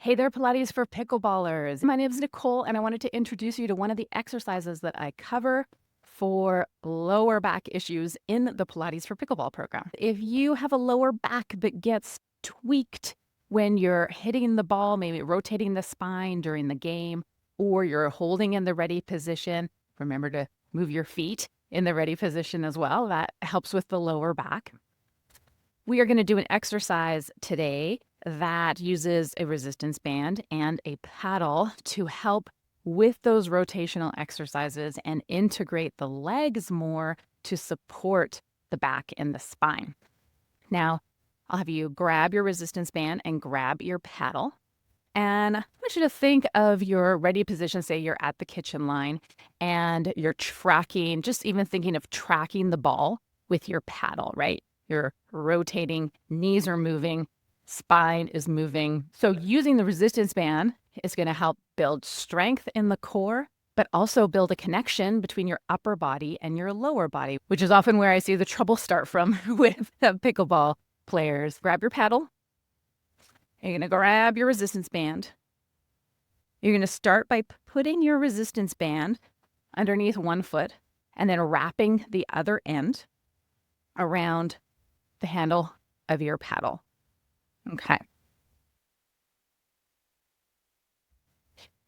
Hey there, Pilates for pickleballers. My name is Nicole, and I wanted to introduce you to one of the exercises that I cover for lower back issues in the Pilates for Pickleball program. If you have a lower back that gets tweaked when you're hitting the ball, maybe rotating the spine during the game, or you're holding in the ready position, remember to move your feet in the ready position as well. That helps with the lower back. We are going to do an exercise today that uses a resistance band and a paddle to help with those rotational exercises and integrate the legs more to support the back and the spine. Now, I'll have you grab your resistance band and grab your paddle. And I want you to think of your ready position. Say you're at the kitchen line and you're tracking, just even thinking of tracking the ball with your paddle, right? You're rotating, knees are moving, spine is moving. So using the resistance band is going to help build strength in the core, but also build a connection between your upper body and your lower body, which is often where I see the trouble start from with pickleball players. Grab your paddle. You're going to grab your resistance band. You're going to start by putting your resistance band underneath one foot and then wrapping the other end around the handle of your paddle. Okay.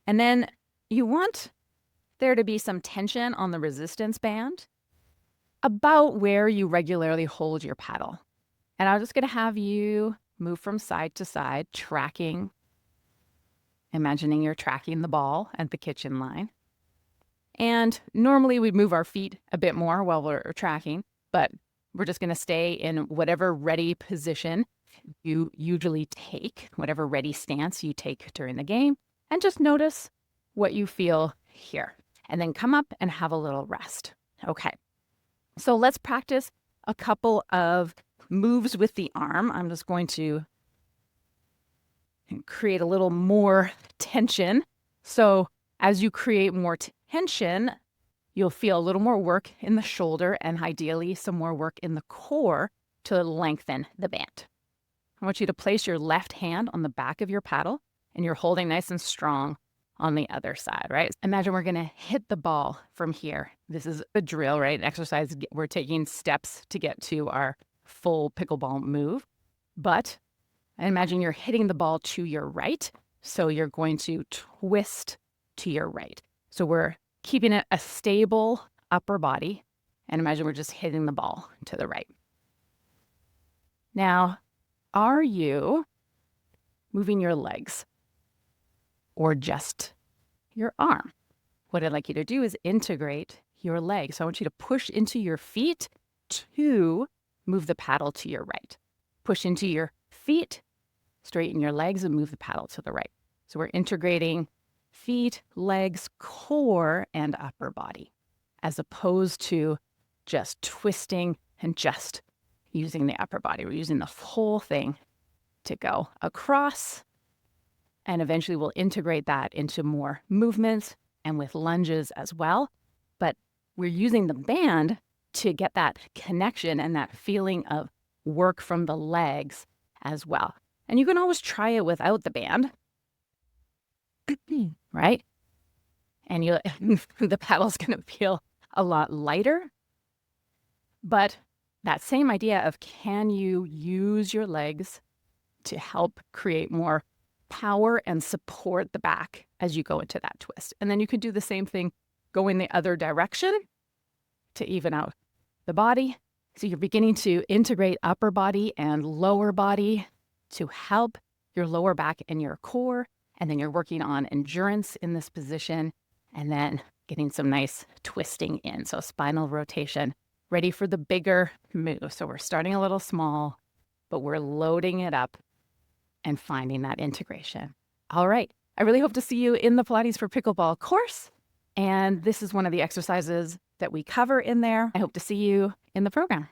And then you want there to be some tension on the resistance band about where you regularly hold your paddle. And I'm just going to have you move from side to side, tracking, imagining you're tracking the ball at the kitchen line. And normally we'd move our feet a bit more while we're tracking, but we're just going to stay in whatever ready position you usually take, whatever ready stance you take during the game, and just notice what you feel here. And then come up and have a little rest. Okay, so let's practice a couple of moves with the arm. I'm just going to create a little more tension. So as you create more tension, you'll feel a little more work in the shoulder and ideally some more work in the core to lengthen the band. I want you to place your left hand on the back of your paddle and you're holding nice and strong on the other side, right? Imagine we're going to hit the ball from here. This is a drill, right? An exercise. We're taking steps to get to our full pickleball move. But I imagine you're hitting the ball to your right. So you're going to twist to your right. So we're keeping it a stable upper body. And imagine we're just hitting the ball to the right. Now, are you moving your legs or just your arm? What I'd like you to do is integrate your legs. So I want you to push into your feet to move the paddle to your right. Push into your feet, straighten your legs, and move the paddle to the right. So we're integrating feet, legs, core, and upper body, as opposed to just twisting and just using the upper body. We're using the whole thing to go across, and eventually we'll integrate that into more movements and with lunges as well. But we're using the band to get that connection and that feeling of work from the legs as well. And you can always try it without the band, right? And the paddle's going to feel a lot lighter. But that same idea of can you use your legs to help create more power and support the back as you go into that twist. And then you can do the same thing going the other direction to even out the body. So you're beginning to integrate upper body and lower body to help your lower back and your core. And then you're working on endurance in this position and then getting some nice twisting in. So spinal rotation, ready for the bigger move. So we're starting a little small, but we're loading it up and finding that integration. All right. I really hope to see you in the Pilates for Pickleball course. And this is one of the exercises that we cover in there. I hope to see you in the program.